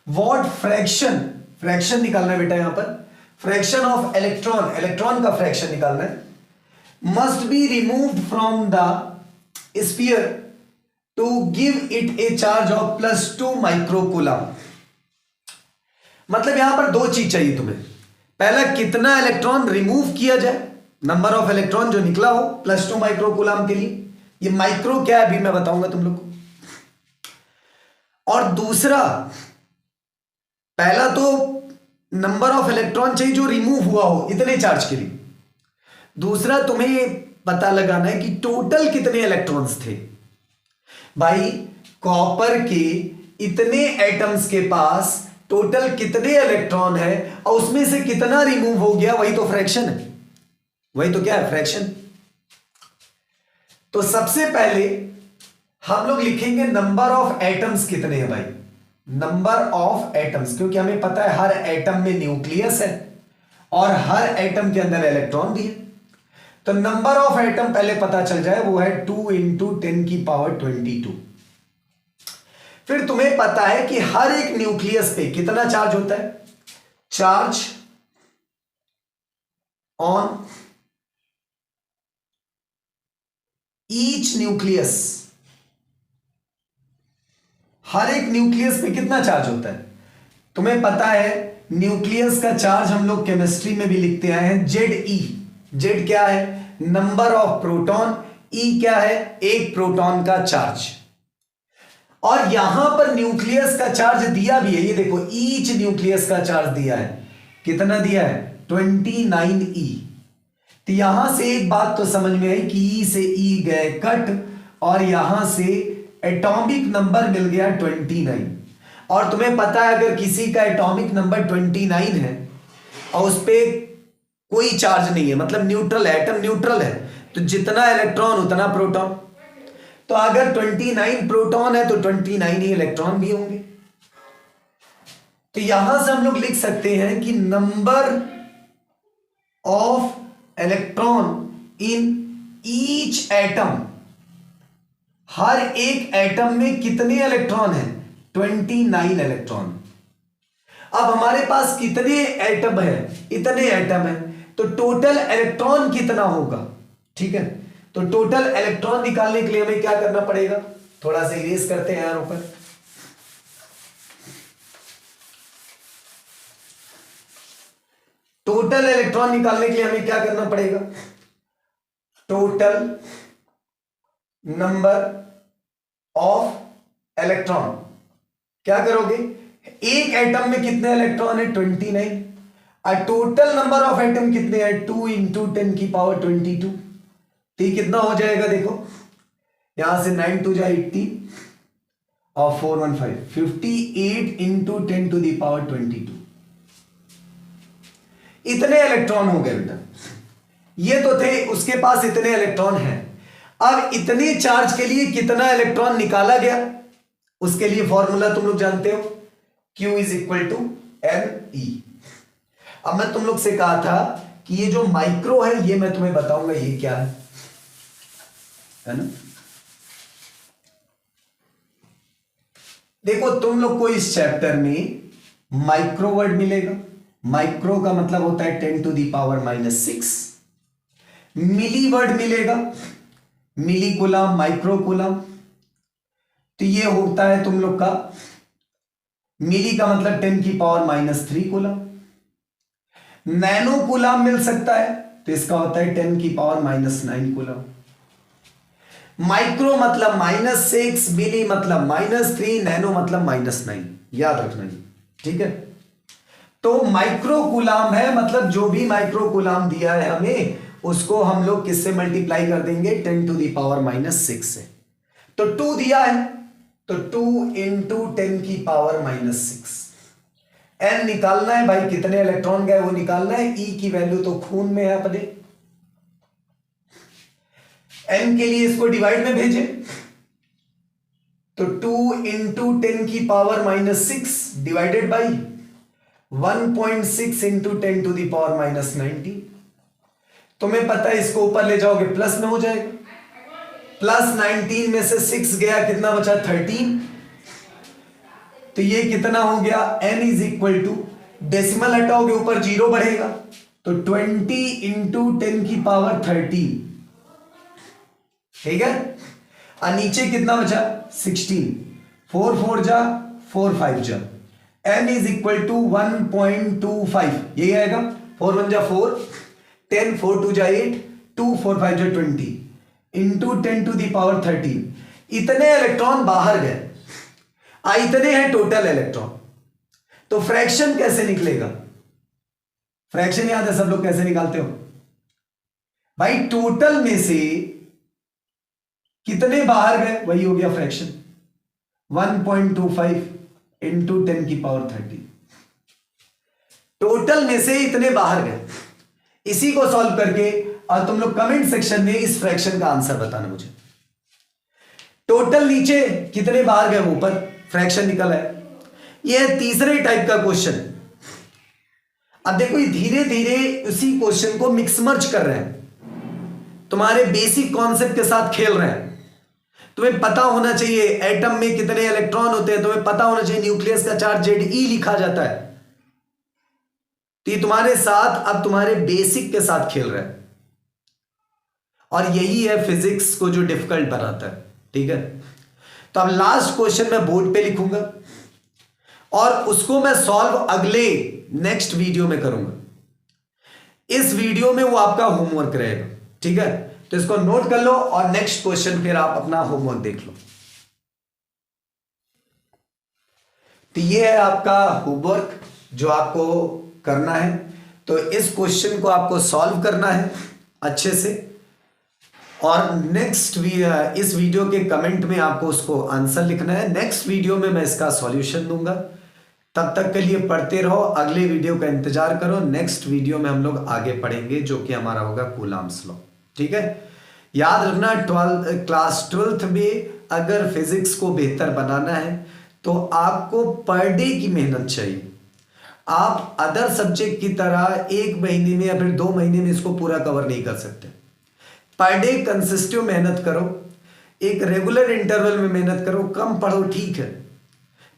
What fraction निकालना है बेटा, यहां पर फ्रैक्शन ऑफ इलेक्ट्रॉन का फ्रैक्शन निकालना है। Must be removed from the sphere to give it a charge of +2 microcoulomb. मतलब यहां पर दो चीज चाहिए तुम्हें। पहला, कितना इलेक्ट्रॉन रिमूव किया जाए, नंबर ऑफ इलेक्ट्रॉन जो निकला हो +2 माइक्रोकूलम के लिए। ये माइक्रो क्या है अभी मैं बताऊंगा तुम लोग को। और दूसरा, पहला तो नंबर ऑफ इलेक्ट्रॉन चाहिए जो रिमूव हुआ हो इतने चार्ज के लिए। दूसरा, तुम्हें पता लगाना है कि टोटल कितने इलेक्ट्रॉन्स थे। भाई कॉपर के इतने एटम्स के पास टोटल कितने इलेक्ट्रॉन है और उसमें से कितना रिमूव हो गया, वही तो फ्रैक्शन है। वही तो क्या है, फ्रैक्शन। तो सबसे पहले हम लोग लिखेंगे नंबर ऑफ एटम्स कितने हैं भाई, नंबर ऑफ एटम्स, क्योंकि हमें पता है हर एटम में न्यूक्लियस है और हर एटम के अंदर इलेक्ट्रॉन भी है। तो नंबर ऑफ एटम पहले पता चल जाए, वो है 2 इंटू 10⁻22। फिर तुम्हें पता है कि हर एक न्यूक्लियस पे कितना चार्ज होता है, चार्ज ऑन ईच न्यूक्लियस, हर एक न्यूक्लियस पे कितना चार्ज होता है। तुम्हें पता है न्यूक्लियस का चार्ज हम लोग केमिस्ट्री में भी लिखते आए हैं Ze। जेड क्या है, नंबर ऑफ प्रोटॉन, ई क्या है, एक प्रोटॉन का चार्ज। और यहां पर न्यूक्लियस का चार्ज दिया भी है, ये देखो ईच न्यूक्लियस का चार्ज दिया है, कितना दिया है 29 E। तो यहां से एक बात तो समझ में आई कि ई से ई गए कट और यहां से एटॉमिक नंबर मिल गया 29। और तुम्हें पता है अगर किसी का एटॉमिक नंबर 29 है और उस पर कोई चार्ज नहीं है, मतलब न्यूट्रल है, एटम न्यूट्रल है, तो जितना इलेक्ट्रॉन उतना प्रोटॉन। तो अगर 29 प्रोटॉन है तो 29 ही इलेक्ट्रॉन भी होंगे। तो यहां से हम लोग लिख सकते हैं कि number of electron in each atom, हर एक एटम में कितने इलेक्ट्रॉन हैं, 29 इलेक्ट्रॉन। अब हमारे पास कितने एटम है, इतने एटम है, तो टोटल इलेक्ट्रॉन कितना होगा। ठीक है, तो टोटल इलेक्ट्रॉन निकालने के लिए हमें क्या करना पड़ेगा, थोड़ा सा इरेज करते हैं यहां ऊपर। टोटल इलेक्ट्रॉन निकालने के लिए हमें क्या करना पड़ेगा, टोटल नंबर ऑफ इलेक्ट्रॉन। क्या करोगे, एक एटम में कितने इलेक्ट्रॉन है 29 और टोटल नंबर ऑफ एटम कितने हैं 2 इंटू 10⁻22। तो ये कितना हो जाएगा, देखो यहां से 9 2 जाए 18 और 4 1 5 58 इंटू 10⁻22। इतने इलेक्ट्रॉन हो गए बेटा, ये तो थे उसके पास इतने इलेक्ट्रॉन हैं। अब इतने चार्ज के लिए कितना इलेक्ट्रॉन निकाला गया, उसके लिए फॉर्मूला तुम लोग जानते हो, Q is equal to ME। अब मैं तुम लोग से कहा था कि ये जो माइक्रो है ये मैं तुम्हें बताऊंगा ये क्या है ना। देखो तुम लोग को इस चैप्टर में माइक्रो वर्ड मिलेगा। माइक्रो का मतलब होता है 10⁻⁻6। मिली वर्ड मिलेगा, मिली कूलम, माइक्रो कूलम। तो ये होता है तुम लोग का मिली का मतलब 10⁻³ कूलम। नैनो कूलम मिल सकता है तो इसका होता है 10⁻⁹ कूलम। माइक्रो मतलब -6, मिली मतलब -3, नैनो मतलब -9, याद रखना ये, ठीक है। तो माइक्रो कूलम है, मतलब जो भी माइक्रो कूलम दिया है हमें उसको हम लोग किससे मल्टीप्लाई कर देंगे, 10⁻⁻6 से। तो 2 दिया है तो 2 × 10⁻⁻6। n निकालना है भाई, कितने इलेक्ट्रॉन गए वो निकालना है। E की वैल्यू तो खून में है अपने, n के लिए इसको डिवाइड में भेजें तो 2 × 10⁻⁻6 डिवाइडेड बाई 1.6 × 10⁻⁻90। तुम्हें पता है इसको ऊपर ले जाओगे प्लस में हो जाएगा। +19 में से 6 गया, कितना बचा, 13। तो ये कितना हो गया, n = डेसिमल हटाओगे ऊपर 0 बढ़ेगा तो 20 × 10⁻13, ठीक है। और नीचे कितना बचा, 16। 4 4 जा 4 5 जा, n = 1.25, यही आएगा। 4 1 जा 4, 10 4 2 जा 8, 2 4 5 जा 20 × 10⁻13। इतने इलेक्ट्रॉन बाहर गए, इतने हैं टोटल इलेक्ट्रॉन। तो फ्रैक्शन कैसे निकलेगा, फ्रैक्शन याद है सब लोग कैसे निकालते हो भाई, टोटल में से कितने बाहर गए वही हो गया फ्रैक्शन। 1.25 × 10⁻13, टोटल में से इतने बाहर गए। इसी को सॉल्व करके और तुम लोग कमेंट सेक्शन में इस फ्रैक्शन का आंसर बताना मुझे। टोटल नीचे कितने बाहर गए, ऊपर फ्रैक्शन निकला है। यह तीसरे टाइप का क्वेश्चन। अब देखो ये धीरे धीरे उसी क्वेश्चन को मिक्स मर्ज कर रहे हैं, तुम्हारे बेसिक कॉन्सेप्ट के साथ खेल रहे हैं। तुम्हें पता होना चाहिए एटम में कितने इलेक्ट्रॉन होते हैं, तुम्हें पता होना चाहिए न्यूक्लियस का चार्ज Ze लिखा जाता है। तो ये तुम्हारे साथ अब तुम्हारे बेसिक के साथ खेल रहे हैं, और यही है फिजिक्स को जो डिफिकल्ट बनाता है, ठीक है। तो अब लास्ट क्वेश्चन मैं बोर्ड पे लिखूंगा और उसको मैं सॉल्व अगले नेक्स्ट वीडियो में करूंगा। इस वीडियो में वो आपका होमवर्क रहेगा, ठीक है। तो इसको नोट कर लो और नेक्स्ट क्वेश्चन फिर आप अपना होमवर्क देख लो। तो ये है आपका होमवर्क जो आपको करना है। तो इस क्वेश्चन को आपको सॉल्व करना है अच्छे से, और नेक्स्ट इस वीडियो के कमेंट में आपको उसको आंसर लिखना है। नेक्स्ट वीडियो में मैं इसका सॉल्यूशन दूंगा। तब तक के लिए पढ़ते रहो, अगले वीडियो का इंतजार करो। नेक्स्ट वीडियो में हम लोग आगे पढ़ेंगे जो कि हमारा होगा कूलम्ब्स लॉ, ठीक है। याद रखना क्लास 12th में अगर फिजिक्स को बेहतर बनाना है तो आपको पर डे की मेहनत चाहिए। आप अदर सब्जेक्ट की तरह 1 महीने में या फिर 2 महीने में इसको पूरा कवर नहीं कर सकते। पर डे कंसिस्टिव मेहनत करो, एक रेगुलर इंटरवल में मेहनत करो। कम पढ़ो ठीक है,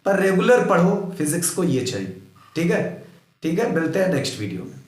पर रेगुलर पढ़ो। फिजिक्स को ये चाहिए, ठीक है। ठीक है, मिलते हैं नेक्स्ट वीडियो में।